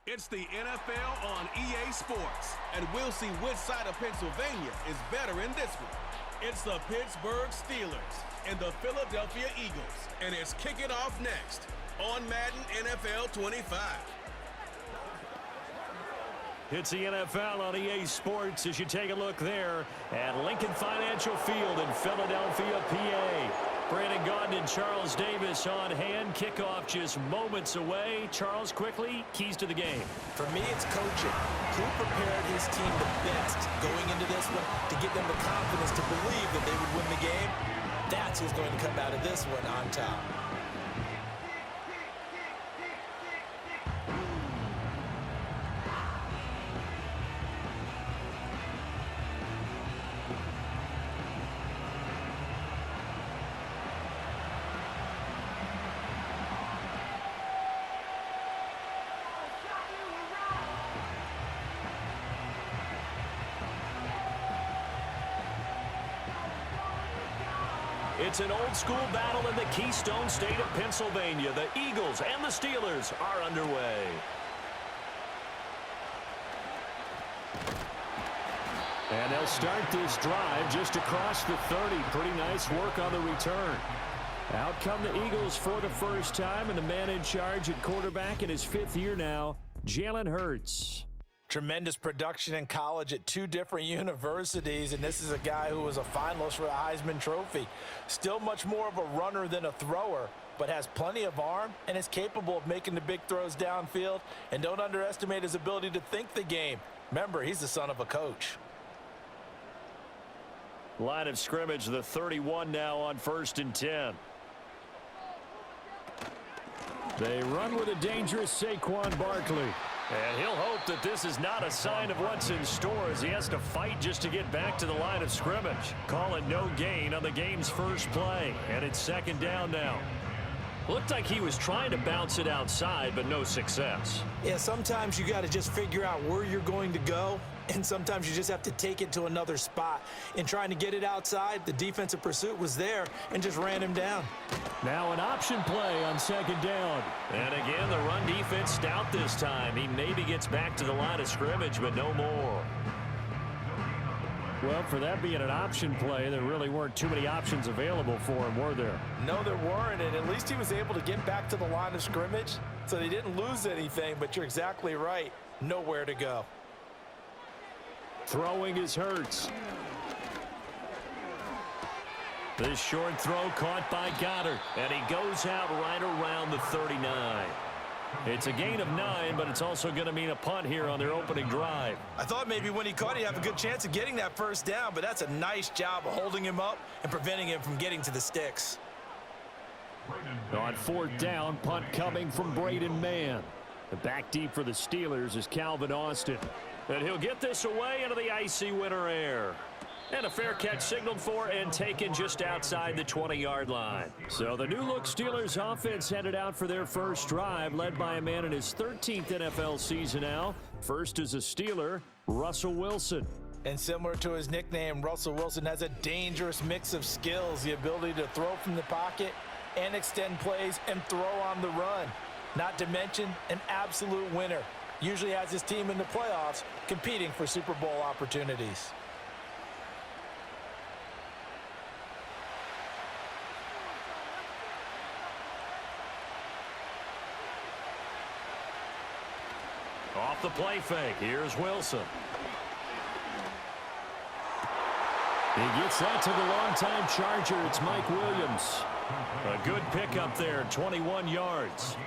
It's the NFL on EA Sports, and we'll see which side of Pennsylvania is better in this one. It's the Pittsburgh Steelers and the Philadelphia Eagles, and it's kicking off next on Madden NFL 25. It's the NFL on EA Sports as you take a look there at Lincoln Financial Field in Philadelphia, PA. Brandon Gaudin and Charles Davis on hand. Kickoff just moments away. Charles, quickly, keys to the game. For me, it's coaching. Who prepared his team the best going into this one to give them the confidence to believe that they would win the game? That's who's going to come out of this one on top. It's an old-school battle in the Keystone State of Pennsylvania. The Eagles and the Steelers are underway. And they'll start this drive just across the 30. Pretty nice work on the return. Out come the Eagles for the first time, and the man in charge at quarterback in his 5th year now, Jalen Hurts. Tremendous production in college at 2 different universities, and this is a guy who was a finalist for the Heisman Trophy. Still much more of a runner than a thrower, but has plenty of arm and is capable of making the big throws downfield. And don't underestimate his ability to think the game. Remember, he's the son of a coach. Line of scrimmage, the 31 now on 1st and 10. They run with a dangerous Saquon Barkley. And he'll hope that this is not a sign of what's in store as he has to fight just to get back to the line of scrimmage. Call it no gain on the game's first play. And it's 2nd down now. Looked like he was trying to bounce it outside, but no success. Yeah, sometimes you got to just figure out where you're going to go, and sometimes you just have to take it to another spot. In trying to get it outside, the defensive pursuit was there and just ran him down. Now an option play on 2nd down. And again, the run defense stout this time. He maybe gets back to the line of scrimmage, but no more. Well, for that being an option play, there really weren't too many options available for him, were there? No, there weren't, and at least he was able to get back to the line of scrimmage, so they didn't lose anything, but you're exactly right. Nowhere to go. Throwing is Hurts. This short throw caught by Goddard, and he goes out right around the 39. It's a gain of 9, but it's also going to mean a punt here on their opening drive. I thought maybe when he caught it, he'd have a good chance of getting that first down, but that's a nice job of holding him up and preventing him from getting to the sticks. On 4th down, punt coming from Braden Mann. The back deep for the Steelers is Calvin Austin. And he'll get this away into the icy winter air. And a fair catch signaled for and taken just outside the 20-yard line. So the new-look Steelers offense headed out for their first drive, led by a man in his 13th NFL season now. First is a Steeler, Russell Wilson. And similar to his nickname, Russell Wilson has a dangerous mix of skills, the ability to throw from the pocket and extend plays and throw on the run. Not to mention an absolute winner. Usually has his team in the playoffs competing for Super Bowl opportunities. Off the play fake, here's Wilson. He gets that to the longtime Charger. It's Mike Williams. A good pickup there, 21 yards.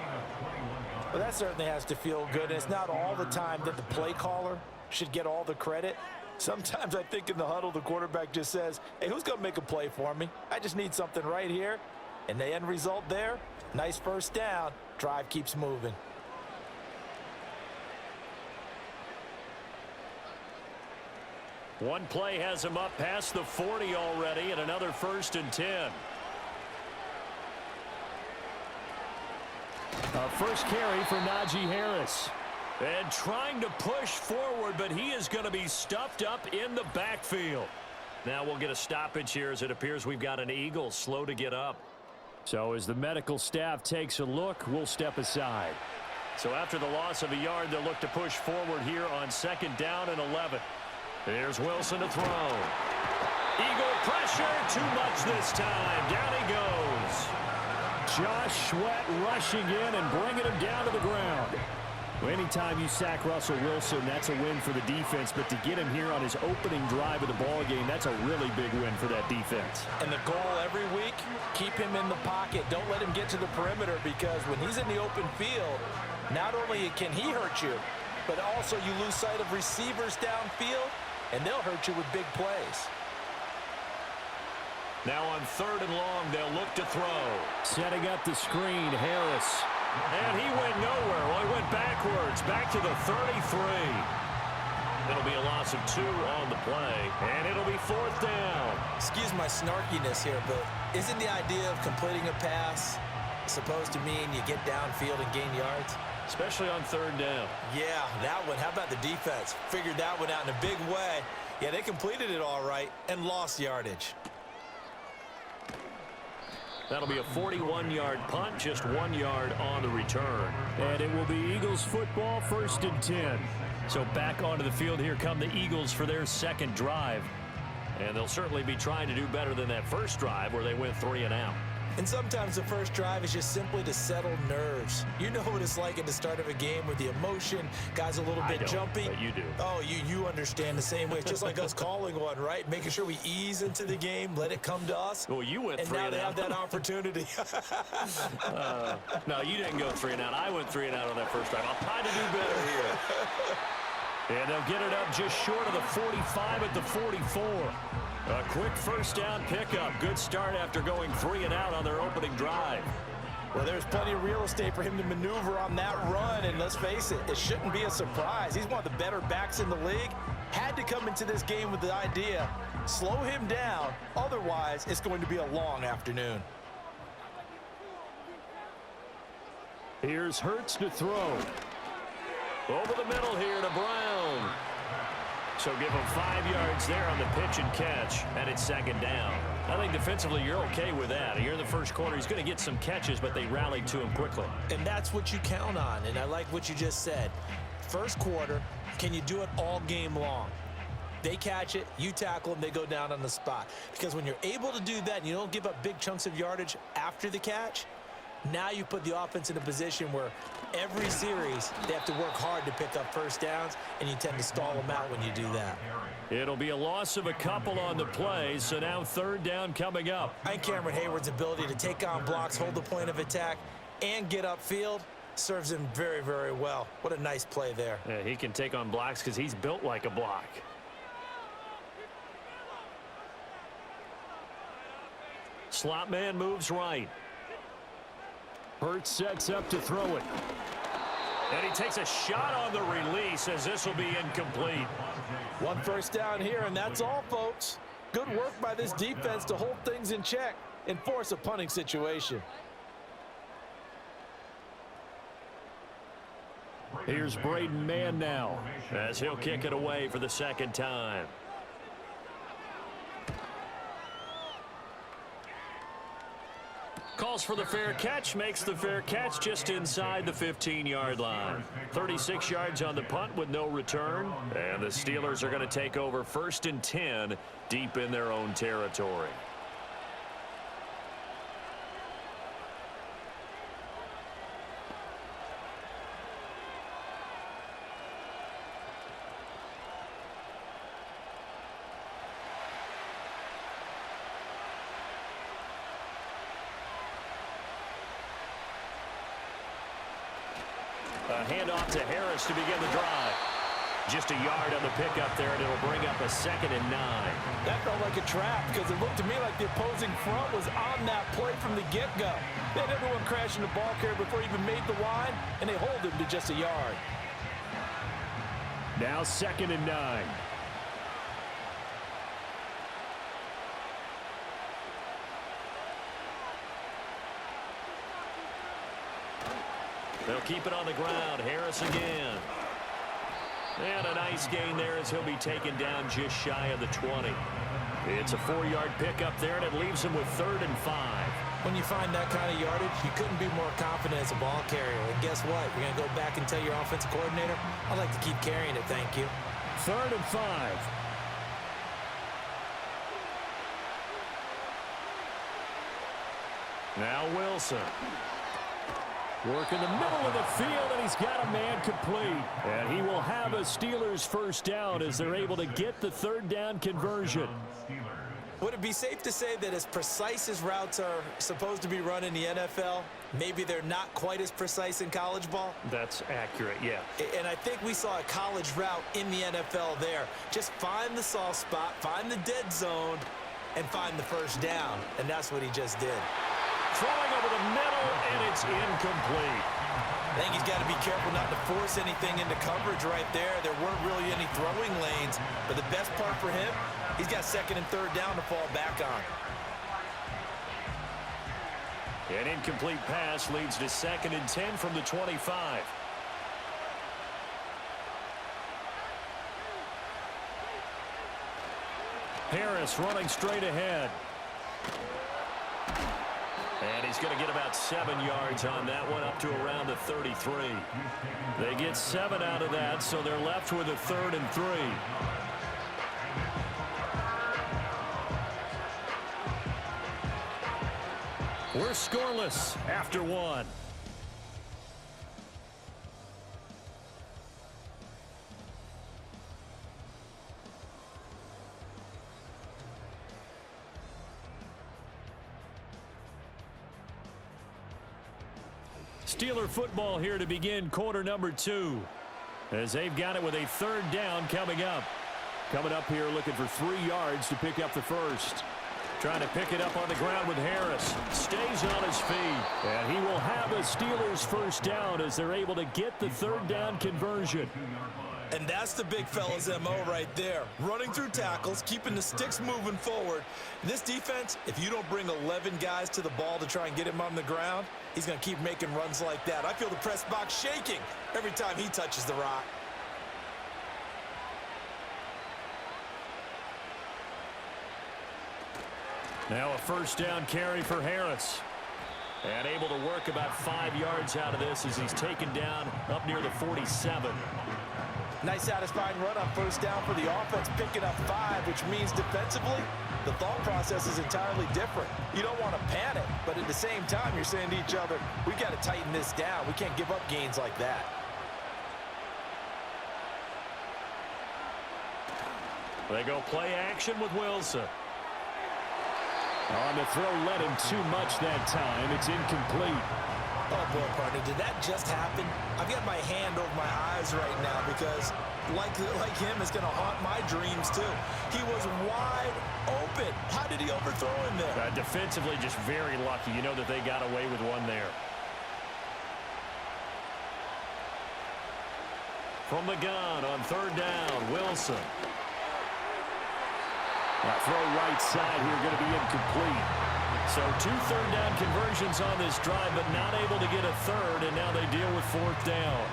Well, that certainly has to feel good. It's not all the time that the play caller should get all the credit. Sometimes I think in the huddle, the quarterback just says, hey, who's going to make a play for me? I just need something right here. And the end result there, nice first down. Drive keeps moving. One play has him up past the 40 already, and another 1st and 10. A first carry for Najee Harris. And trying to push forward, but he is going to be stuffed up in the backfield. Now we'll get a stoppage here as it appears we've got an Eagle slow to get up. So as the medical staff takes a look, we'll step aside. So after the loss of a yard, they'll look to push forward here on 2nd down and 11. Here's Wilson to throw. Eagle pressure, too much this time. Down he goes. Josh Sweat rushing in and bringing him down to the ground. Well, anytime you sack Russell Wilson, that's a win for the defense. But to get him here on his opening drive of the ball game, that's a really big win for that defense. And the goal every week, keep him in the pocket. Don't let him get to the perimeter, because when he's in the open field, not only can he hurt you, but also you lose sight of receivers downfield, and they'll hurt you with big plays. Now on 3rd and long, they'll look to throw. Setting up the screen, Harris. And he went nowhere. Well, he went backwards, back to the 33. It'll be a loss of 2 on the play, and it'll be 4th down. Excuse my snarkiness here, but isn't the idea of completing a pass supposed to mean you get downfield and gain yards? Especially on 3rd down. Yeah, that one. How about the defense? Figured that one out in a big way. Yeah, they completed it all right and lost yardage. That'll be a 41-yard punt, just 1 yard on the return. And it will be Eagles football, 1st and 10. So back onto the field here come the Eagles for their 2nd drive. And they'll certainly be trying to do better than that first drive where they went 3 and out. And sometimes the first drive is just simply to settle nerves. You know what it's like at the start of a game with the emotion, guys a little bit jumpy. But you do. Oh, you understand the same way. It's just like us calling one, right? Making sure we ease into the game, let it come to us. Well, you went 3 and out. And now they out. have that opportunity. No, you didn't go 3 and out. I went 3 and out on that first drive. I'll try to do better here. And they'll get it up just short of the 45 at the 44. A quick 1st down pickup. Good start after going 3 and out on their opening drive. Well, there's plenty of real estate for him to maneuver on that run, and let's face it, it shouldn't be a surprise. He's one of the better backs in the league. Had to come into this game with the idea, slow him down, otherwise it's going to be a long afternoon. Here's Hurts to throw. Over the middle here to Brown. So give him 5 yards there on the pitch and catch, and it's 2nd down. I think defensively you're okay with that. Here in the first quarter, he's going to get some catches, but they rallied to him quickly. And that's what you count on, and I like what you just said. First quarter, can you do it all game long? They catch it, you tackle them, they go down on the spot. Because when you're able to do that and you don't give up big chunks of yardage after the catch, now you put the offense in a position where every series they have to work hard to pick up 1st downs, and you tend to stall them out when you do that. It'll be a loss of a couple on the play, so now 3rd down coming up. I think Cameron Hayward's ability to take on blocks, hold the point of attack, and get upfield serves him very, very well. What a nice play there. Yeah, he can take on blocks because he's built like a block. Slot man moves right. Hurts sets up to throw it. And he takes a shot on the release as this will be incomplete. 1 1st down here, and that's all, folks. Good work by this defense to hold things in check and force a punting situation. Here's Braden Mann now as he'll kick it away for the 2nd time. Calls for the fair catch, makes the fair catch just inside the 15-yard line. 36 yards on the punt with no return. And the Steelers are going to take over 1st and 10 deep in their own territory. A handoff to Harris to begin the drive. Just a yard on the pickup there, and it'll bring up a 2nd and 9. That felt like a trap because it looked to me like the opposing front was on that play from the get-go. They had everyone crashing the ball carrier before he even made the line, and they hold him to just a yard. Now 2nd and 9. They'll keep it on the ground. Harris again. And a nice gain there as he'll be taken down just shy of the 20. It's a 4-yard pickup there, and it leaves him with 3rd and 5. When you find that kind of yardage, you couldn't be more confident as a ball carrier. And guess what? You're going to go back and tell your offensive coordinator, I'd like to keep carrying it, thank you. 3rd and 5. Now Wilson. Work in the middle of the field, and he's got a man complete. And he will have a Steelers first down as they're able to get the 3rd down conversion. Would it be safe to say that as precise as routes are supposed to be run in the NFL, maybe they're not quite as precise in college ball? That's accurate, yeah. And I think we saw a college route in the NFL there. Just find the soft spot, find the dead zone, and find the first down. And that's what he just did. Throwing over the middle, and it's incomplete. I think he's got to be careful not to force anything into coverage right there. There weren't really any throwing lanes. But the best part for him, he's got 2nd and 3rd down to fall back on. An incomplete pass leads to 2nd and 10 from the 25. Harris running straight ahead. And he's going to get about 7 yards on that one, up to around the 33. They get 7 out of that, so they're left with a 3rd and 3. We're scoreless after 1. Steeler football here to begin quarter number 2, as they've got it with a 3rd down coming up. Coming up here looking for 3 yards to pick up the first. Trying to pick it up on the ground with Harris. Stays on his feet. And he will have a Steelers first down as they're able to get the 3rd down conversion. And that's the big fella's MO right there. Running through tackles, keeping the sticks moving forward. This defense, if you don't bring 11 guys to the ball to try and get him on the ground, he's going to keep making runs like that. I feel the press box shaking every time he touches the rock. Now a first down carry for Harris. And able to work about 5 yards out of this as he's taken down up near the 47. Nice satisfying run on first down for the offense, picking up 5, which means defensively, the thought process is entirely different. You don't want to panic, but at the same time, you're saying to each other, we've got to tighten this down. We can't give up gains like that. They go play action with Wilson. On the throw, led him too much that time. It's incomplete. Oh, boy, partner, did that just happen? I've got my hand over my eyes right now because, like him, it's going to haunt my dreams, too. He was wide open. How did he overthrow him there? Defensively, just very lucky. You know that they got away with one there. From the gun on 3rd down, Wilson. That throw right side here going to be incomplete. So 2 3rd down conversions on this drive, but not able to get a 3rd, and now they deal with 4th down.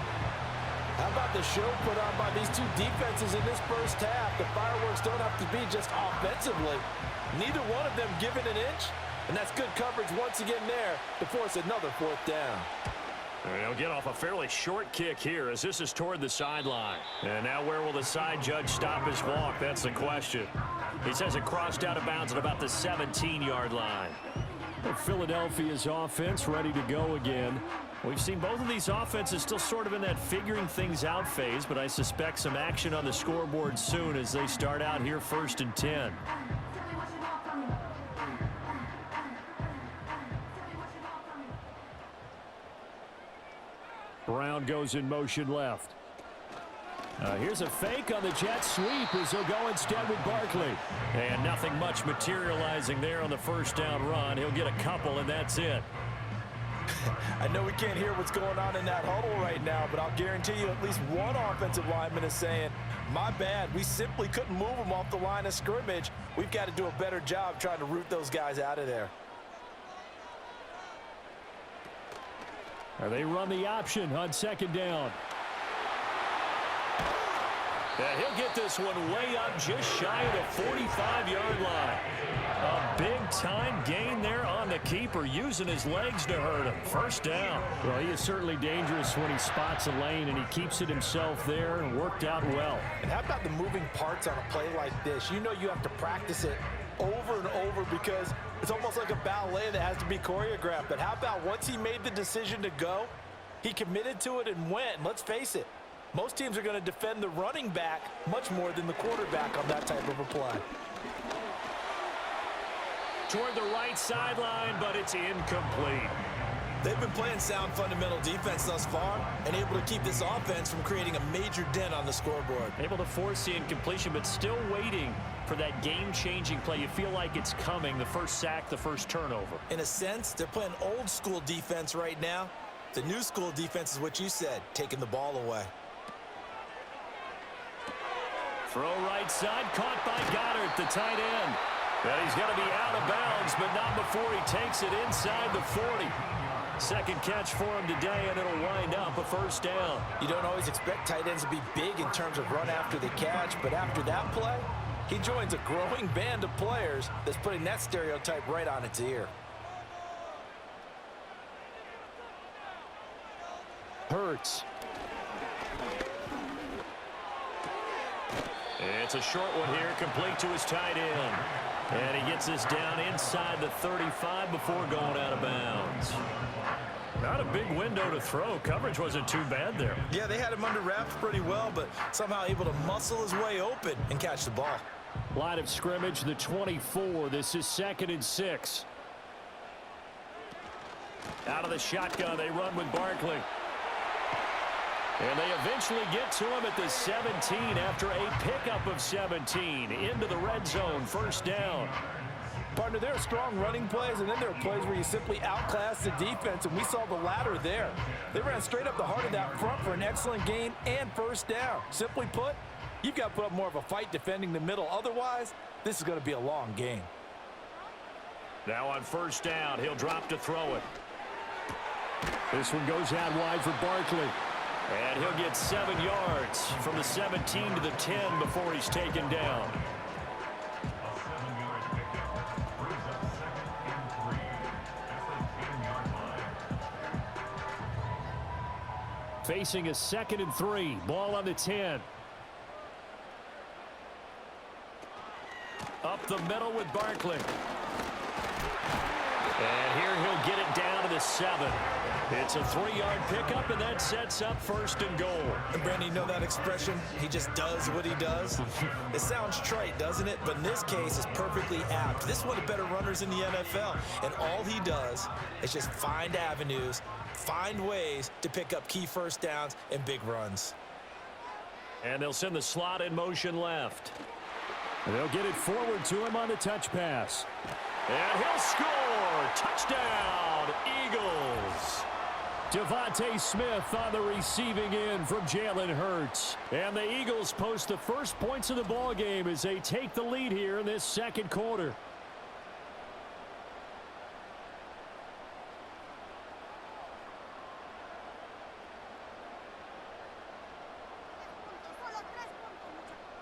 How about the show put on by these two defenses in this first half? The fireworks don't have to be just offensively. Neither one of them given an inch, and that's good coverage once again there to force another 4th down. They'll get off a fairly short kick here as this is toward the sideline. And now where will the side judge stop his walk? That's the question. He says it crossed out of bounds at about the 17-yard line. Philadelphia's offense ready to go again. We've seen both of these offenses still sort of in that figuring things out phase, but I suspect some action on the scoreboard soon as they start out here 1st and 10. Brown goes in motion left. Here's a fake on the jet sweep as he'll go instead with Barkley. And nothing much materializing there on the first down run. He'll get a couple, and that's it. I know we can't hear what's going on in that huddle right now, but I'll guarantee you at least one offensive lineman is saying, my bad, we simply couldn't move them off the line of scrimmage. We've got to do a better job trying to root those guys out of there. They run the option on 2nd down. And he'll get this one way up just shy of the 45-yard line. A big-time gain there on the keeper, using his legs to hurt him. First down. Well, he is certainly dangerous when he spots a lane, and he keeps it himself there and worked out well. And how about the moving parts on a play like this? You know you have to practice it over and over because it's almost like a ballet that has to be choreographed. But how about once he made the decision to go, he committed to it and went. And let's face it, most teams are going to defend the running back much more than the quarterback on that type of a play. Toward the right sideline, but it's incomplete. They've been playing sound fundamental defense thus far and able to keep this offense from creating a major dent on the scoreboard. Able to force the incompletion, but still waiting for that game-changing play. You feel like it's coming, the first sack, the first turnover. In a sense, they're playing old-school defense right now. The new-school defense is what you said, taking the ball away. Throw right side, caught by Goddard, the tight end. And he's going to be out of bounds, but not before he takes it inside the 40. Second catch for him today, and it'll wind up a first down. You don't always expect tight ends to be big in terms of run after the catch, but after that play, he joins a growing band of players that's putting that stereotype right on its ear. Hurts. It's a short one here, complete to his tight end. And he gets this down inside the 35 before going out of bounds. Not a big window to throw. Coverage wasn't too bad there. Yeah, they had him under wraps pretty well, but somehow able to muscle his way open and catch the ball. Line of scrimmage, the 24. This is 2nd and 6. Out of the shotgun, they run with Barkley. And they eventually get to him at the 17 after a pickup of 17 into the red zone. First down. Partner, there are strong running plays, and then there are plays where you simply outclass the defense, and we saw the latter there. They ran straight up the heart of that front for an excellent gain and first down. Simply put, you've got to put up more of a fight defending the middle. Otherwise, this is going to be a long game. Now on first down, he'll drop to throw it. This one goes out wide for Barkley. And he'll get 7 yards from the 17 to the 10 before he's taken down. Facing a 2nd and 3. Ball on the 10. Up the middle with Barkley. And here he'll get it down to the 7. It's a 3-yard pickup, and that sets up 1st and goal. And Brandon, you know that expression? He just does what he does. It sounds trite, doesn't it? But in this case, it's perfectly apt. This is one of the better runners in the NFL, and all he does is just find avenues, find ways to pick up key first downs and big runs. And they'll send the slot in motion left. And they'll get it forward to him on the touch pass. And he'll score! Touchdown, Eagles! Devontae Smith on the receiving end from Jalen Hurts. And the Eagles post the first points of the ball game as they take the lead here in this second quarter.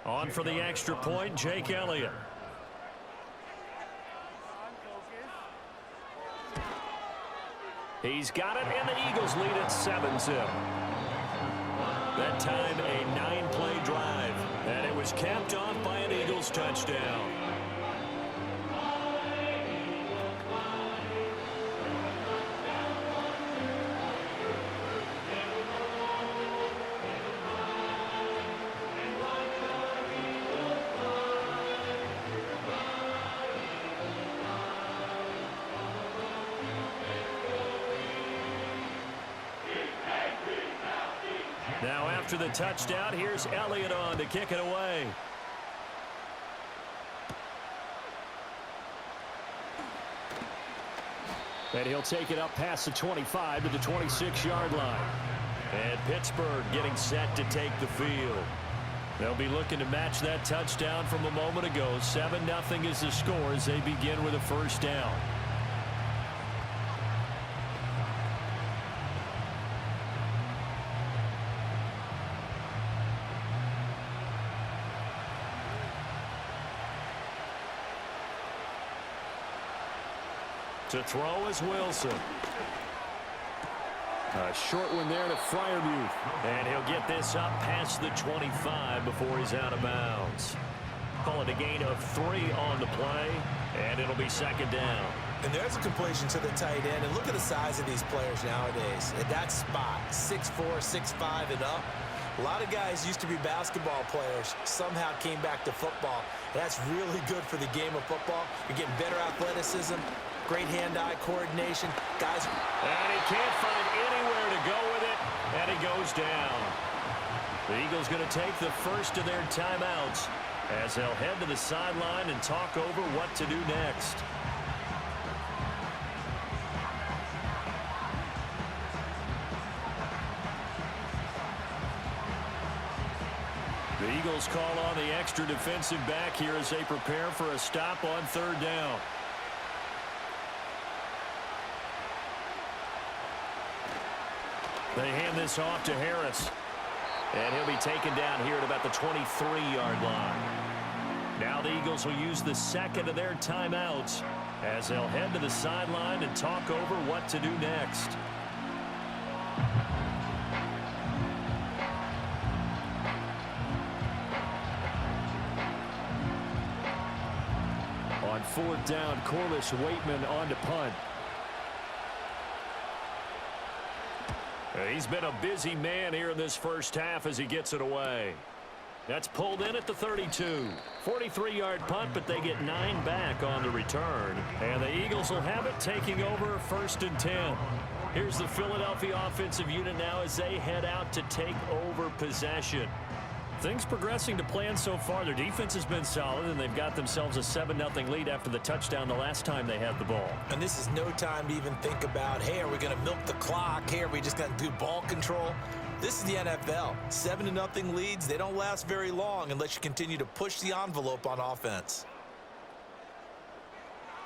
On for the extra point, Jake Elliott. He's got it, and the Eagles lead at 7-zip. That time, a 9-play drive, and it was capped off by an Eagles touchdown. Now after the touchdown, here's Elliott on to kick it away. And he'll take it up past the 25 to the 26-yard line. And Pittsburgh getting set to take the field. They'll be looking to match that touchdown from a moment ago. 7-0 is the score as they begin with a first down. To throw is Wilson. A short one there to Freiermuth. And he'll get this up past the 25 before he's out of bounds. Call it a gain of 3 on the play, and it'll be second down. And there's a completion to the tight end. And look at the size of these players nowadays. At that spot, 6'4", 6'5", and up. A lot of guys used to be basketball players, somehow came back to football. That's really good for the game of football. You're getting better athleticism, great hand-eye coordination. Guys. And he can't find anywhere to go with it, and he goes down. The Eagles going to take the first of their timeouts as they'll head to the sideline and talk over what to do next. The Eagles call on the extra defensive back here as they prepare for a stop on third down. They hand this off to Harris. And he'll be taken down here at about the 23-yard line. Now the Eagles will use the second of their timeouts as they'll head to the sideline and talk over what to do next. On fourth down, Corliss Waitman on to punt. He's been a busy man here in this first half as he gets it away. That's pulled in at the 32. 43-yard punt, but they get 9 back on the return. And the Eagles will have it taking over first and 10. Here's the Philadelphia offensive unit now as they head out to take over possession. Things progressing to plan so far. Their defense has been solid, and they've got themselves a 7-0 lead after the touchdown the last time they had the ball. And this is no time to even think about, hey, are we going to milk the clock? Hey, are we just going to do ball control? This is the NFL. 7-0 leads, they don't last very long unless you continue to push the envelope on offense.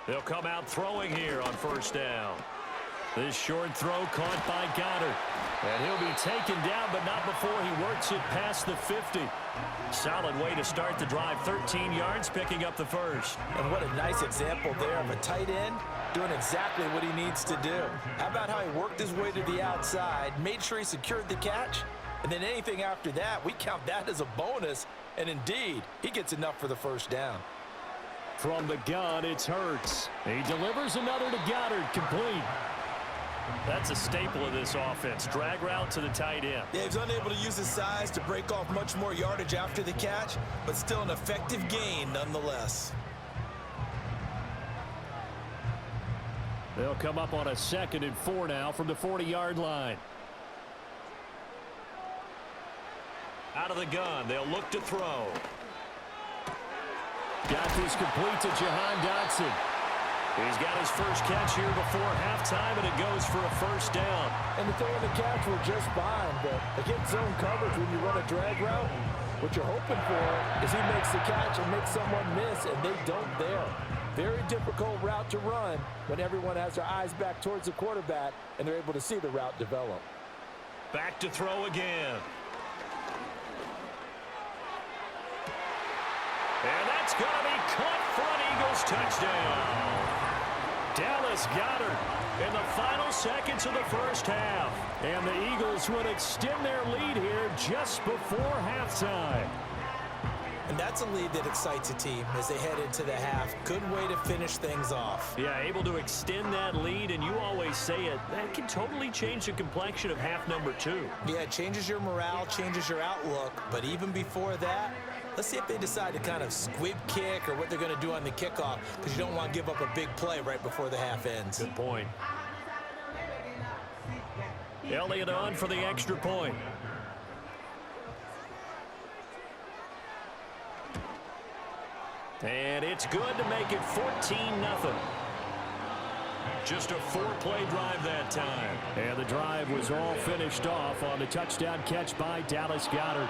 They'll come out throwing here on first down. This short throw caught by Goddard. And he'll be taken down, but not before he works it past the 50. Solid way to start the drive. 13 yards, picking up the first. And what a nice example there of a tight end doing exactly what he needs to do. How about how he worked his way to the outside, made sure he secured the catch, and then anything after that, we count that as a bonus. And indeed, he gets enough for the first down. From the gun, it's Hurts. He delivers another to Goddard, complete. That's a staple of this offense. Drag route to the tight end. Yeah, he's unable to use his size to break off much more yardage after the catch, but still an effective gain nonetheless. They'll come up on a 2nd and 4 now from the 40-yard line. Out of the gun, they'll look to throw. Got this complete to Jahan Dotson. He's got his first catch here before halftime, and it goes for a first down. And the throw and the catch were just fine, but against zone coverage when you run a drag route, what you're hoping for is he makes the catch and makes someone miss, and they don't there. Very difficult route to run when everyone has their eyes back towards the quarterback and they're able to see the route develop. Back to throw again. And that's going to be caught for an Eagles touchdown. Dallas Goedert in the final seconds of the first half. And the Eagles would extend their lead here just before halftime. And that's a lead that excites a team as they head into the half. Good way to finish things off. Yeah, able to extend that lead, and you always say it, that can totally change the complexion of half number 2. Yeah, it changes your morale, changes your outlook, but even before that, let's see if they decide to kind of squib kick or what they're going to do on the kickoff, because you don't want to give up a big play right before the half ends. Good point. Elliott on for the extra point. And it's good to make it 14-0. Just a 4-play drive that time. And the drive was all finished off on the touchdown catch by Dallas Goedert.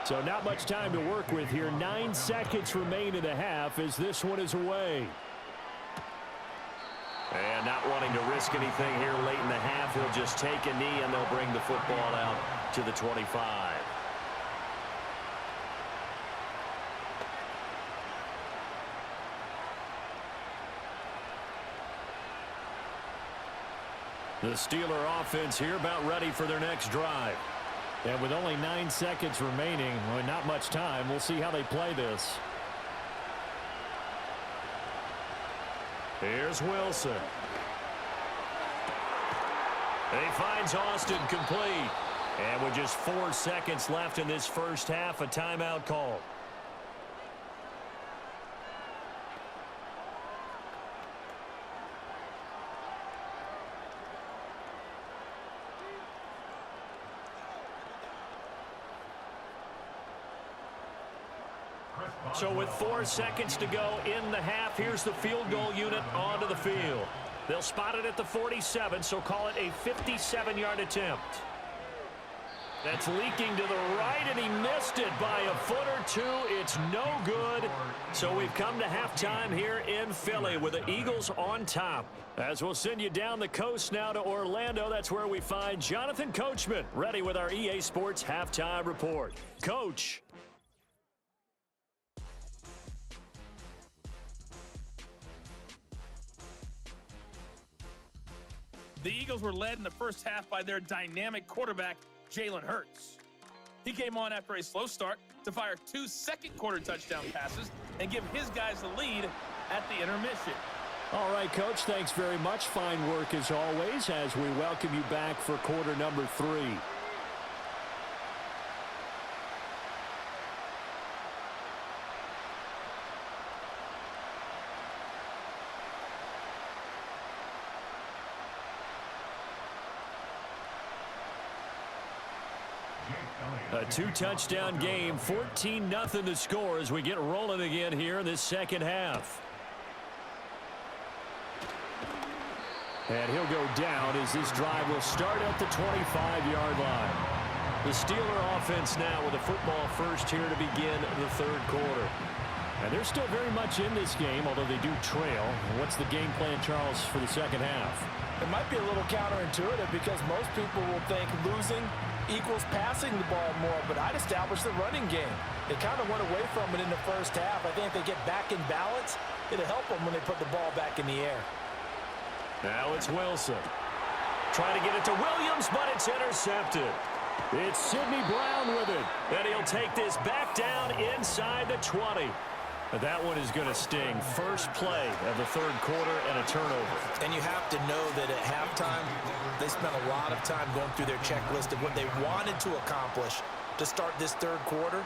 So not much time to work with here. 9 seconds remain in the half as this one is away. And not wanting to risk anything here late in the half, he'll just take a knee and they'll bring the football out to the 25. The Steeler offense here about ready for their next drive. And with only 9 seconds remaining, well, not much time, we'll see how they play this. Here's Wilson. He finds Austin complete. And with just 4 seconds left in this first half, a timeout call. So with 4 seconds to go in the half, here's the field goal unit onto the field. They'll spot it at the 47, so call it a 57-yard attempt. That's leaking to the right, and he missed it by a foot or two. It's no good. So we've come to halftime here in Philly with the Eagles on top. As we'll send you down the coast now to Orlando, that's where we find Jonathan Coachman ready with our EA Sports halftime report. Coach. The Eagles were led in the first half by their dynamic quarterback, Jalen Hurts. He came on after a slow start to fire 2 second-quarter touchdown passes and give his guys the lead at the intermission. All right, Coach, thanks very much. Fine work as always as we welcome you back for quarter number 3. A 2-touchdown game, 14-0 to score as we get rolling again here in this second half. And he'll go down as this drive will start at the 25-yard line. The Steeler offense now with the football first here to begin the third quarter. And they're still very much in this game, although they do trail. What's the game plan, Charles, for the second half? It might be a little counterintuitive because most people will think losing equals passing the ball more, but I'd establish the running game. They kind of went away from it in the first half. I think if they get back in balance, it'll help them when they put the ball back in the air. Now it's Wilson. Trying to get it to Williams, but it's intercepted. It's Sidney Brown with it. And he'll take this back down inside the 20. But that one is going to sting. First play of the third quarter and a turnover. And you have to know that at halftime, they spent a lot of time going through their checklist of what they wanted to accomplish to start this third quarter.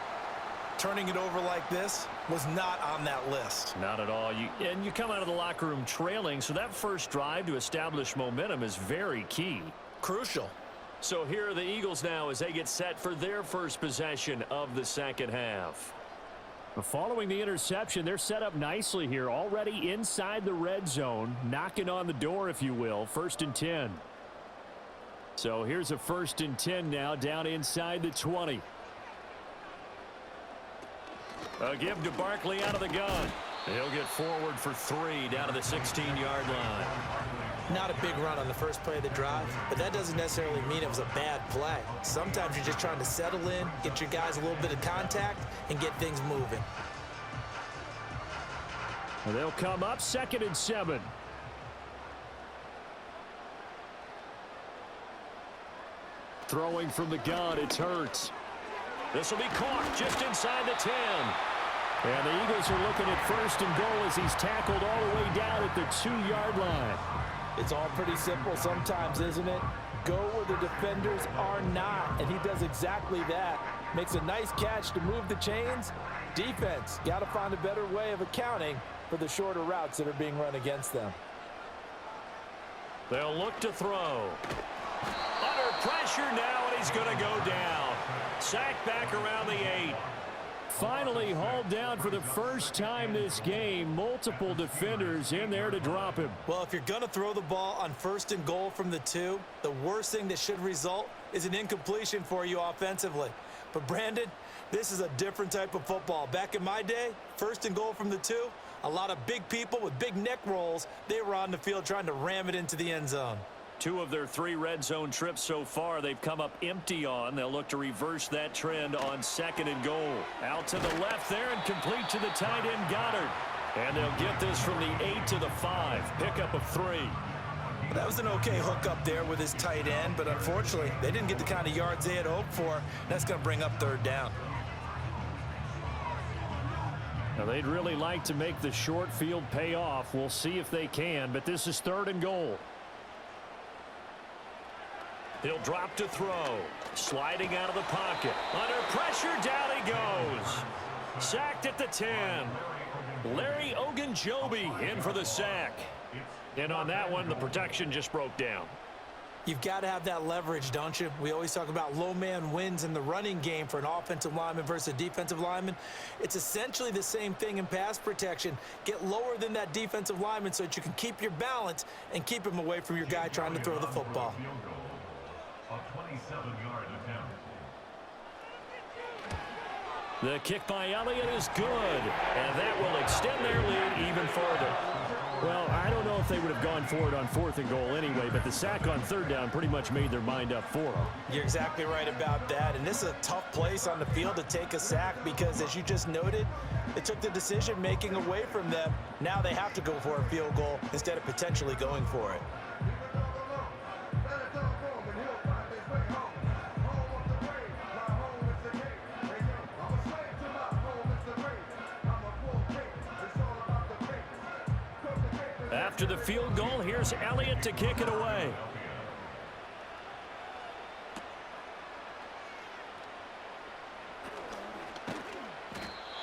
Turning it over like this was not on that list. Not at all. And you come out of the locker room trailing, so that first drive to establish momentum is very key. Crucial. So here are the Eagles now as they get set for their first possession of the second half. Following the interception, they're set up nicely here, already inside the red zone, knocking on the door, if you will. 1st and 10. So here's a 1st and 10 now, down inside the 20. A give to Barkley out of the gun. He'll get forward for 3 down to the 16-yard line. Not a big run on the first play of the drive, but that doesn't necessarily mean it was a bad play. Sometimes you're just trying to settle in, get your guys a little bit of contact, and get things moving. Well, they'll come up 2nd and 7. Throwing from the gun, it's Hurts. This will be caught just inside the 10. And the Eagles are looking at 1st and goal as he's tackled all the way down at the 2-yard line. It's all pretty simple sometimes, isn't it? Go where the defenders are not, and he does exactly that. Makes a nice catch to move the chains. Defense, got to find a better way of accounting for the shorter routes that are being run against them. They'll look to throw. Under pressure now, and he's going to go down. Sacked back around the 8. Finally hauled down for the first time this game. Multiple defenders in there to drop him. Well, if you're going to throw the ball on 1st and goal from the 2, the worst thing that should result is an incompletion for you offensively. But Brandon, This is a different type of football. Back in my day, 1st and goal from the 2, a lot of big people with big neck rolls. They were on the field trying to ram it into the end zone. 2 of their 3 red zone trips so far they've come up empty on. They'll look to reverse that trend on 2nd and goal. Out to the left there and complete to the tight end Goddard. And they'll get this from the 8 to the 5. Pickup of 3. That was an okay hookup there with his tight end, but unfortunately, they didn't get the kind of yards they had hoped for. That's going to bring up 3rd down. Now, they'd really like to make the short field pay off. We'll see if they can, but this is 3rd and goal. He'll drop to throw. Sliding out of the pocket. Under pressure, down he goes. Sacked at the 10. Larry Ogunjobi in for the sack. And on that one, the protection just broke down. You've got to have that leverage, don't you? We always talk about low man wins in the running game for an offensive lineman versus a defensive lineman. It's essentially the same thing in pass protection. Get lower than that defensive lineman so that you can keep your balance and keep him away from your guy trying to throw the football. A 27-yard attempt. The kick by Elliott is good, and that will extend their lead even further. Well, I don't know if they would have gone for it on 4th and goal anyway, but the sack on 3rd down pretty much made their mind up for them. You're exactly right about that, and this is a tough place on the field to take a sack because, as you just noted, it took the decision-making away from them. Now they have to go for a field goal instead of potentially going for it. After the field goal, here's Elliott to kick it away.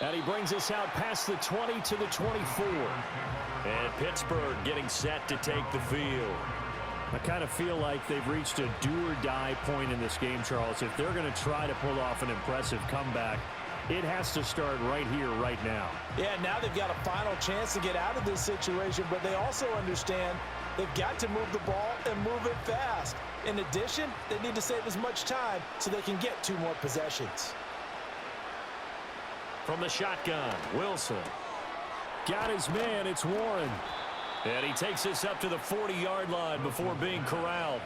And he brings us out past the 20 to the 24. And Pittsburgh getting set to take the field. I kind of feel like they've reached a do-or-die point in this game, Charles. If they're going to try to pull off an impressive comeback, it has to start right here, right now. Yeah, now they've got a final chance to get out of this situation, but they also understand they've got to move the ball and move it fast. In addition, they need to save as much time so they can get 2 more possessions. From the shotgun, Wilson. Got his man, it's Warren. And he takes this up to the 40-yard line before being corralled.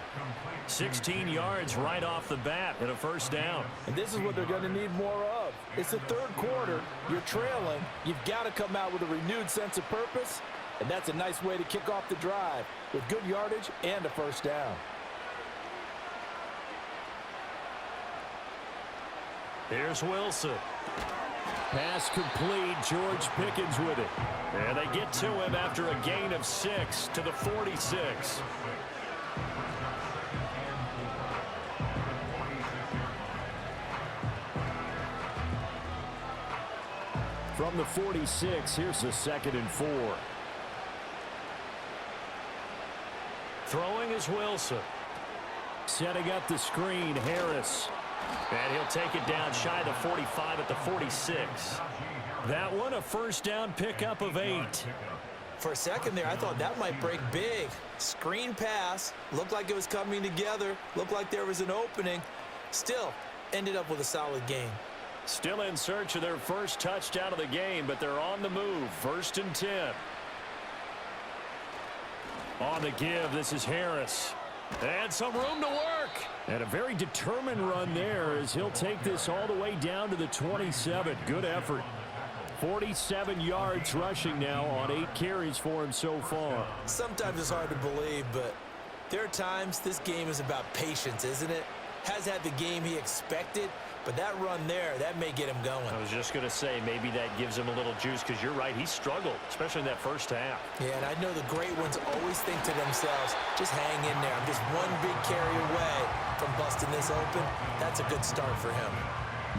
16 yards right off the bat and a 1st down. And this is what they're going to need more of. It's the 3rd quarter. You're trailing. You've got to come out with a renewed sense of purpose, and that's a nice way to kick off the drive with good yardage and a 1st down. Here's Wilson. Pass complete. George Pickens with it. And they get to him after a gain of 6 to the 46. From the 46, here's a 2nd and 4. Throwing is Wilson. Setting up the screen, Harris. And he'll take it down shy of the 45 at the 46. That one, a 1st down pickup of 8. For a second there, I thought that might break big. Screen pass. Looked like it was coming together. Looked like there was an opening. Still, ended up with a solid gain. Still in search of their first touchdown of the game, but they're on the move. 1st and 10. On the give, this is Harris. And some room to work. And a very determined run there as he'll take this all the way down to the 27. Good effort. 47 yards rushing now on 8 carries for him so far. Sometimes it's hard to believe, but there are times this game is about patience, isn't it? Has had the game he expected, but that run there, that may get him going. I was just going to say, maybe that gives him a little juice because you're right, he struggled, especially in that 1st half. Yeah, and I know the great ones always think to themselves, just hang in there. I'm just one big carry away from busting this open. That's a good start for him.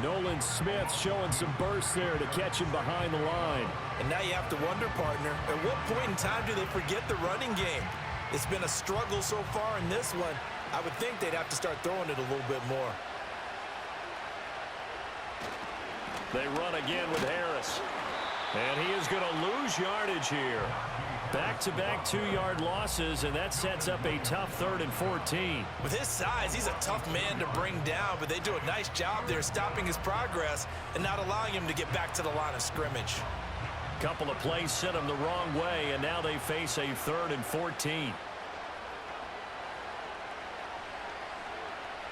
Nolan Smith showing some burst there to catch him behind the line. And now you have to wonder, partner, at what point in time do they forget the running game? It's been a struggle so far in this one. I would think they'd have to start throwing it a little bit more. They run again with Harris. And he is going to lose yardage here. Back-to-back 2-yard losses, and that sets up a tough 3rd and 14. With his size, he's a tough man to bring down, but they do a nice job there stopping his progress and not allowing him to get back to the line of scrimmage. Couple of plays sent him the wrong way, and now they face a 3rd and 14.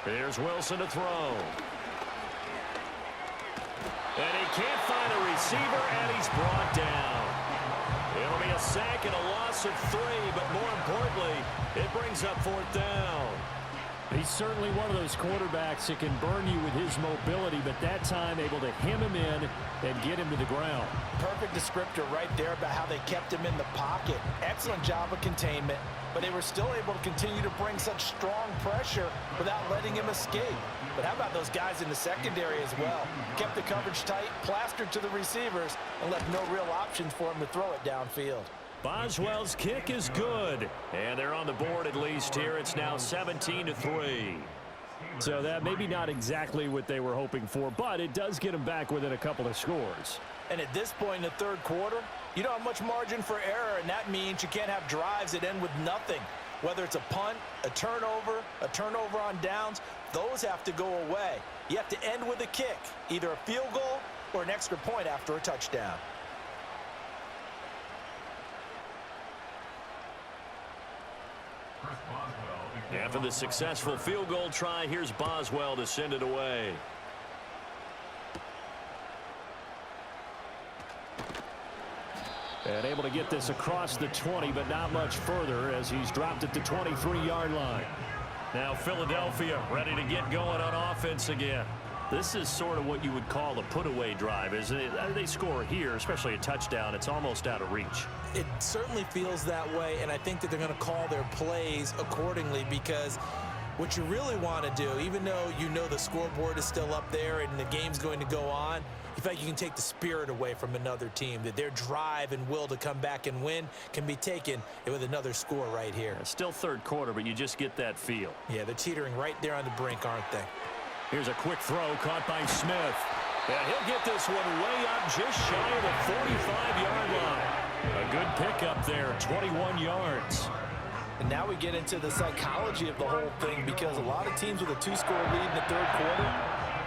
Here's Wilson to throw. And he can't find a receiver, and he's brought down. It'll be a sack and a loss of 3, but more importantly, it brings up 4th down. He's certainly one of those quarterbacks that can burn you with his mobility, but that time able to hem him in and get him to the ground. Perfect descriptor right there about how they kept him in the pocket. Excellent job of containment, but they were still able to continue to bring such strong pressure without letting him escape. But how about those guys in the secondary as well? Kept the coverage tight, plastered to the receivers, and left no real options for him to throw it downfield. Boswell's kick is good, and they're on the board at least here. It's now 17-3. So that maybe not exactly what they were hoping for, but it does get them back within a couple of scores. And at this point in the 3rd quarter, you don't have much margin for error, and that means you can't have drives that end with nothing. Whether it's a punt, a turnover on downs, those have to go away. You have to end with a kick, either a field goal or an extra point after a touchdown. After the successful field goal try, here's Boswell to send it away. And able to get this across the 20, but not much further as he's dropped at the 23-yard line. Now Philadelphia ready to get going on offense again. This is sort of what you would call a put-away drive, isn't it? They score here, especially a touchdown. It's almost out of reach. It certainly feels that way, and I think that they're going to call their plays accordingly, because what you really want to do, even though you know the scoreboard is still up there and the game's going to go on, you feel like you can take the spirit away from another team, that their drive and will to come back and win can be taken with another score right here. Still 3rd quarter, but you just get that feel. Yeah, they're teetering right there on the brink, aren't they? Here's a quick throw caught by Smith. And he'll get this one way up just shy of the 45-yard line. A good pickup there, 21 yards. And now we get into the psychology of the whole thing, because a lot of teams with a 2-score lead in the 3rd quarter,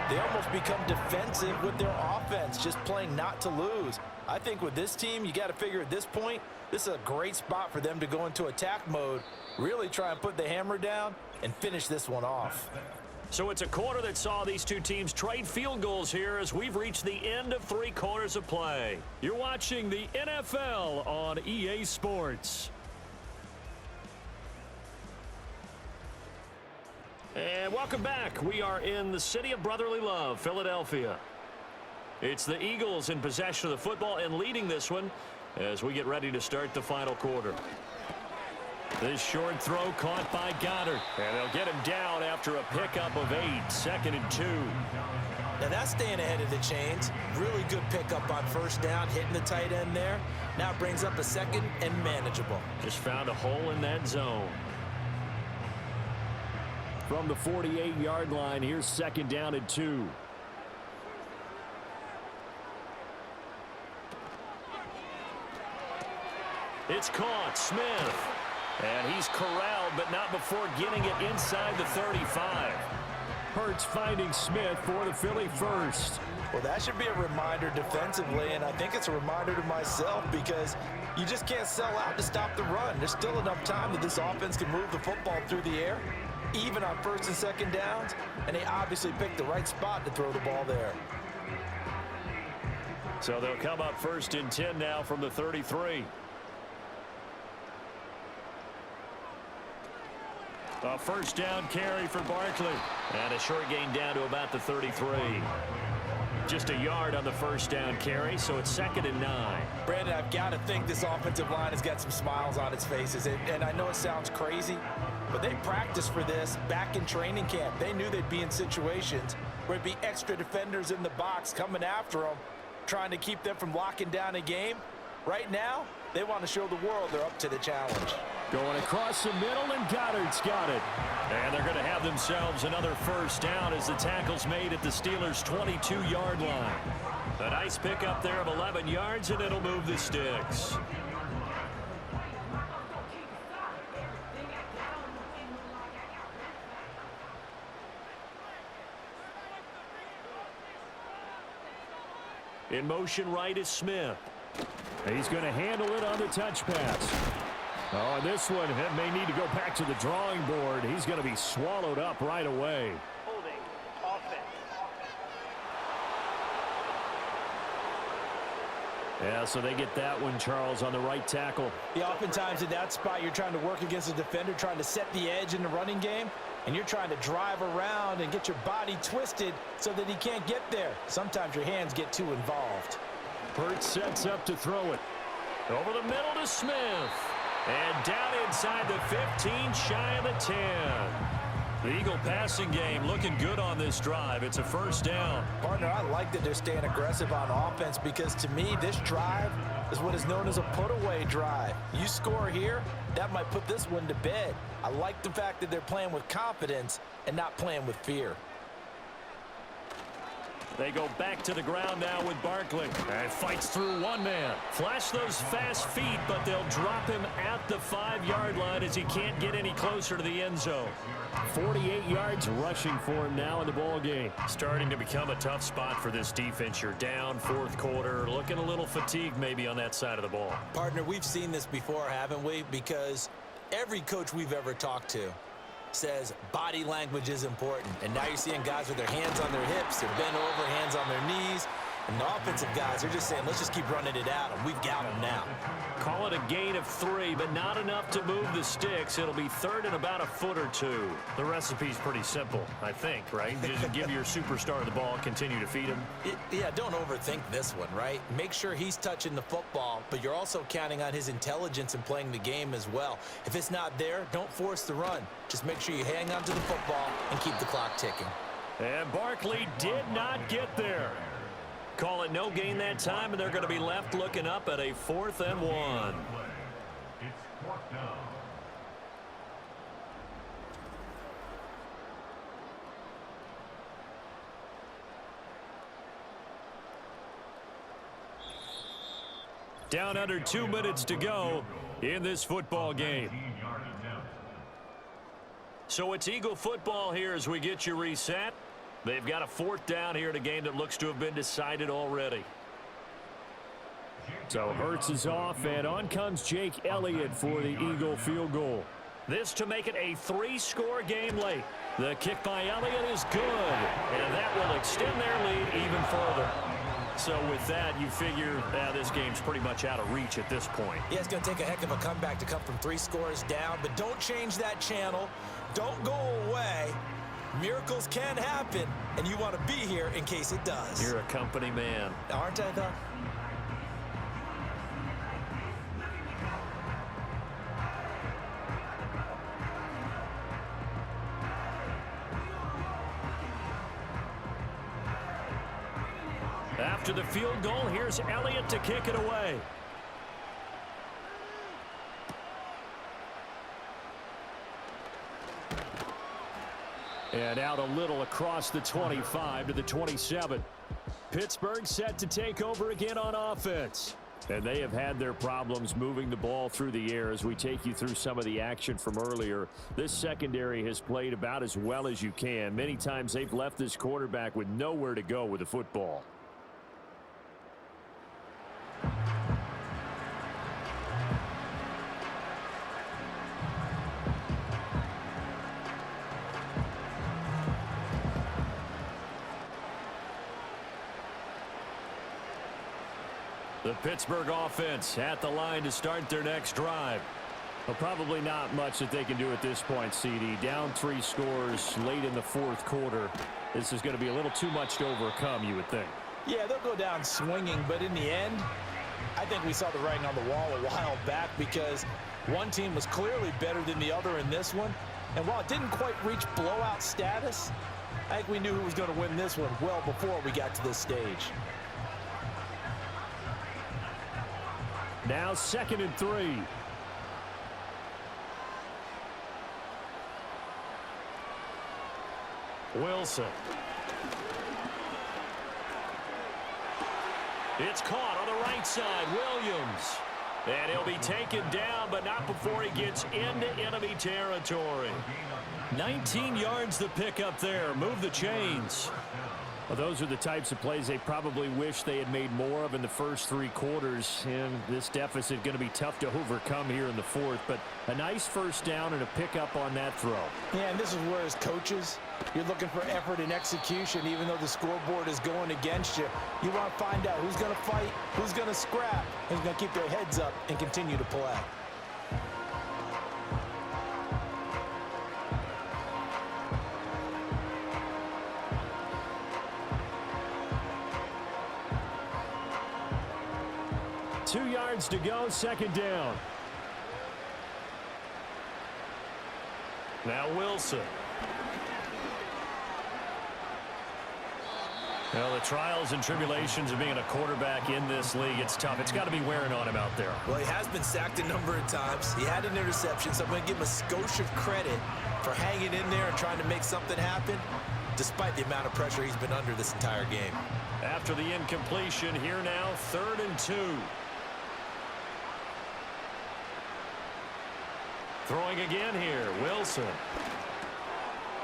they almost become defensive with their offense, just playing not to lose. I think with this team, you got to figure at this point, this is a great spot for them to go into attack mode, really try and put the hammer down and finish this one off. So it's a quarter that saw these two teams trade field goals here as we've reached the end of 3 quarters of play. You're watching the NFL on EA Sports. And welcome back. We are in the city of brotherly love, Philadelphia. It's the Eagles in possession of the football and leading this one as we get ready to start the final quarter. This short throw caught by Goddard, and they'll get him down after a pickup of 8, 2nd and 2. Now that's staying ahead of the chains. Really good pickup on 1st down, hitting the tight end there. Now it brings up a 2nd and manageable. Just found a hole in that zone. From the 48-yard line, here's 2nd down and 2. It's caught. Smith. And he's corralled, but not before getting it inside the 35. Hurts finding Smith for the Philly first. Well, that should be a reminder defensively, and I think it's a reminder to myself, because you just can't sell out to stop the run. There's still enough time that this offense can move the football through the air, even on 1st and 2nd downs, and they obviously picked the right spot to throw the ball there. So they'll come up 1st and 10 now from the 33. A 1st down carry for Barkley. And a short gain down to about the 33. Just a yard on the 1st down carry, so it's 2nd and 9. Brandon, I've got to think this offensive line has got some smiles on its faces. And I know it sounds crazy, but they practiced for this back in training camp. They knew they'd be in situations where it'd be extra defenders in the box coming after them, trying to keep them from locking down a game. Right now, they want to show the world they're up to the challenge. Going across the middle, and Goddard's got it. And they're going to have themselves another 1st down as the tackle's made at the Steelers' 22-yard line. A nice pickup there of 11 yards, and it'll move the sticks. In motion right is Smith. He's going to handle it on the touch pass. Oh, and this one may need to go back to the drawing board. He's going to be swallowed up right away. Holding. Offense. Yeah, so they get that one, Charles, on the right tackle. Yeah, oftentimes in that spot, you're trying to work against a defender, trying to set the edge in the running game, and you're trying to drive around and get your body twisted so that he can't get there. Sometimes your hands get too involved. Hurts sets up to throw it. Over the middle to Smith. And down inside the 15, shy of the 10. The Eagle passing game looking good on this drive. It's a first down. Partner, I like that they're staying aggressive on offense because to me, this drive is what is known as a put-away drive. You score here, that might put this one to bed. I like the fact that they're playing with confidence and not playing with fear. They go back to the ground now with Barkley. And fights through one man. Flash those fast feet, but they'll drop him at the 5-yard line as he can't get any closer to the end zone. 48 yards rushing for him now in the ball game. Starting to become a tough spot for this defense. You're down fourth quarter, looking a little fatigued maybe on that side of the ball. Partner, we've seen this before, haven't we? Because every coach we've ever talked to says body language is important. And now you're seeing guys with their hands on their hips, they're bent over, hands on their knees. And the offensive guys are just saying, let's just keep running it at them. We've got them now. Call it a gain of 3, but not enough to move the sticks. It'll be third and about a foot or two. The recipe's pretty simple, I think, right? Just give your superstar the ball, continue to feed him. Yeah, don't overthink this one, right? Make sure he's touching the football, but you're also counting on his intelligence in playing the game as well. If it's not there, don't force the run. Just make sure you hang on to the football and keep the clock ticking. And Barkley did not get there. Call it no gain that time, and they're going to be left looking up at a 4th and 1. It's 4th down. Down under 2 minutes to go in this football game. So it's Eagle football here as we get you reset. They've got a 4th down here in a game that looks to have been decided already. So Hurts is off, and on comes Jake Elliott for the Eagle field goal. This to make it a 3-score game late. The kick by Elliott is good, and that will extend their lead even further. So with that, you figure this game's pretty much out of reach at this point. Yeah, it's going to take a heck of a comeback to come from 3 scores down, but don't change that channel. Don't go away. Miracles can happen, and you want to be here in case it does. You're a company man. Aren't I, though? After the field goal, here's Elliott to kick it away. And out a little across the 25 to the 27. Pittsburgh set to take over again on offense. And they have had their problems moving the ball through the air as we take you through some of the action from earlier. This secondary has played about as well as you can. Many times they've left this quarterback with nowhere to go with the football. The Pittsburgh offense at the line to start their next drive. Well, probably not much that they can do at this point, CD. Down 3 scores late in the 4th quarter. This is going to be a little too much to overcome, you would think. Yeah, they'll go down swinging, but in the end, I think we saw the writing on the wall a while back because one team was clearly better than the other in this one. And while it didn't quite reach blowout status, I think we knew who was going to win this one well before we got to this stage. Now 2nd and 3. Wilson. It's caught on the right side. Williams. And he'll be taken down, but not before he gets into enemy territory. 19 yards to pick up there. Move the chains. Well, those are the types of plays they probably wish they had made more of in the first 3 quarters. And this deficit going to be tough to overcome here in the fourth. But a nice first down and a pickup on that throw. Yeah, and this is where as coaches, you're looking for effort and execution. Even though the scoreboard is going against you, you want to find out who's going to fight, who's going to scrap, who's going to keep their heads up and continue to play. Two yards to go, second down. Now Wilson. Well, the trials and tribulations of being a quarterback in this league, it's tough. It's got to be wearing on him out there. Well, he has been sacked a number of times. He had an interception, so I'm going to give him a skosh of credit for hanging in there and trying to make something happen, despite the amount of pressure he's been under this entire game. After the incompletion, here now, 3rd and 2. Throwing again here, Wilson.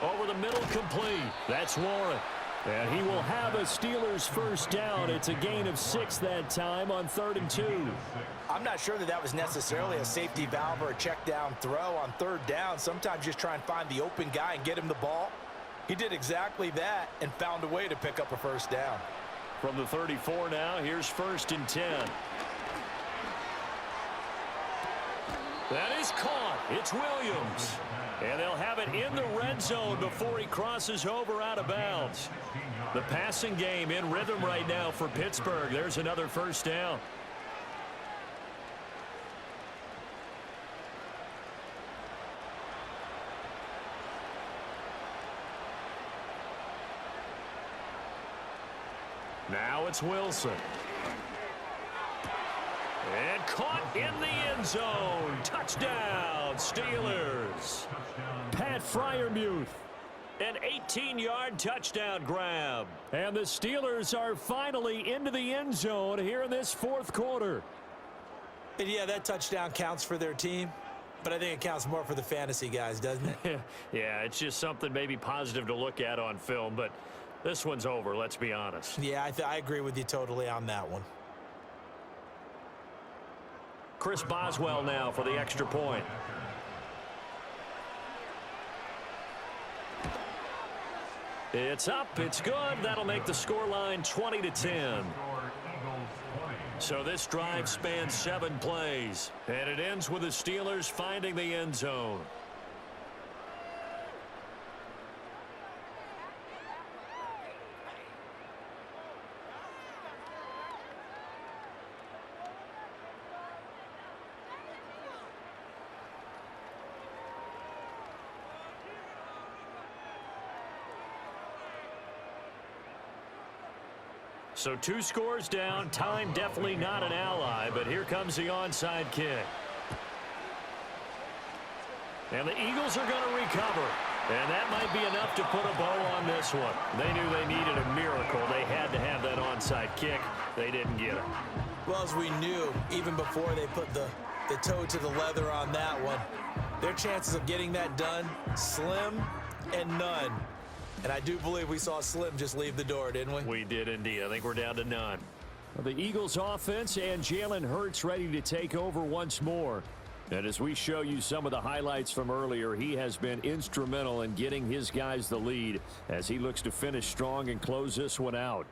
Over the middle, complete. That's Warren. And he will have a Steelers first down. It's a gain of 6 that time on 3rd and 2. I'm not sure that was necessarily a safety valve or a check down throw on 3rd down. Sometimes just try and find the open guy and get him the ball. He did exactly that and found a way to pick up a first down. From the 34 now, here's 1st and 10. That is caught. It's Williams. And they'll have it in the red zone before he crosses over out of bounds. The passing game in rhythm right now for Pittsburgh. There's another first down. Now it's Wilson. And caught in the end zone. Touchdown, Steelers. Pat Freiermuth. An 18-yard touchdown grab. And the Steelers are finally into the end zone here in this 4th quarter. And yeah, that touchdown counts for their team, but I think it counts more for the fantasy guys, doesn't it? Yeah, it's just something maybe positive to look at on film, but this one's over, let's be honest. Yeah, I agree with you totally on that one. Chris Boswell now for the extra point. It's up, it's good. That'll make the scoreline 20-10. So this drive spans 7 plays, and it ends with the Steelers finding the end zone. So 2 scores down. Time definitely not an ally, but here comes the onside kick. And the Eagles are going to recover. And that might be enough to put a bow on this one. They knew they needed a miracle. They had to have that onside kick. They didn't get it. Well, as we knew, even before they put the toe to the leather on that one, their chances of getting that done, slim and none. And I do believe we saw Slim just leave the door, didn't we? We did indeed. I think we're down to none. The Eagles offense and Jalen Hurts ready to take over once more. And as we show you some of the highlights from earlier, he has been instrumental in getting his guys the lead as he looks to finish strong and close this one out.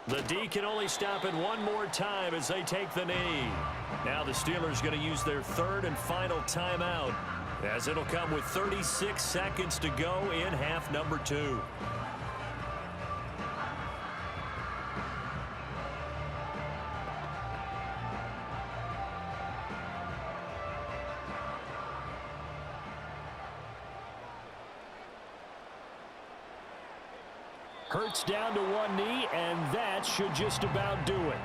The D can only stop it one more time as they take the knee. Now the Steelers going to use their 3rd and final timeout, as it'll come with 36 seconds to go in half number 2. Hurts down to one knee, and that should just about do it.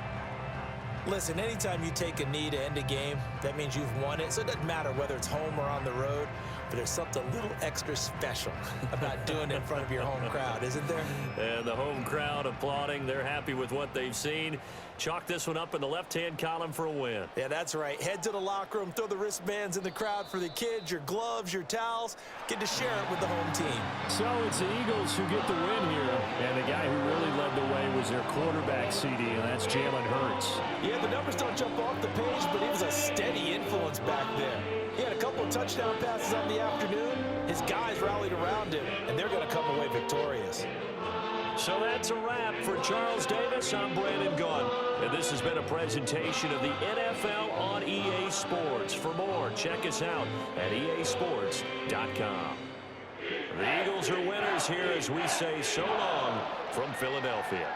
Listen, anytime you take a knee to end a game, that means you've won it. So it doesn't matter whether it's home or on the road, but there's something a little extra special about doing it in front of your home crowd, isn't there? And the home crowd applauding. They're happy with what they've seen. Chalk this one up in the left-hand column for a win. Yeah, that's right. Head to the locker room, throw the wristbands in the crowd for the kids, your gloves, your towels. Get to share it with the home team. So it's the Eagles who get the win here. And the guy who really led the way was their quarterback, CD, and that's Jalen Hurts. Yeah, the numbers don't jump off the page, but he was a steady influence back there. He had a couple of touchdown passes on the afternoon. His guys rallied around him, and they're going to come away victorious. So that's a wrap for Charles Davis. I'm Brandon Gaudin. And this has been a presentation of the NFL on EA Sports. For more, check us out at easports.com. The Eagles are winners here as we say so long from Philadelphia.